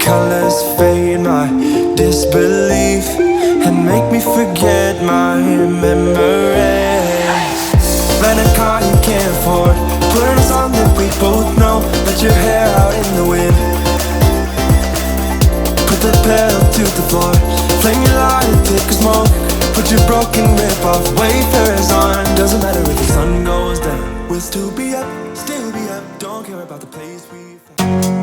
colors fade my disbelief and make me forget my memories. Rent a car you can't afford, put on a song that we both know, let your hair out in the wind. Put the pedal to the floor, flame your light and take a smoke. Put your broken rip-off wafers on. Doesn't matter if the sun goes down, we'll still be up, don't care about the place we found.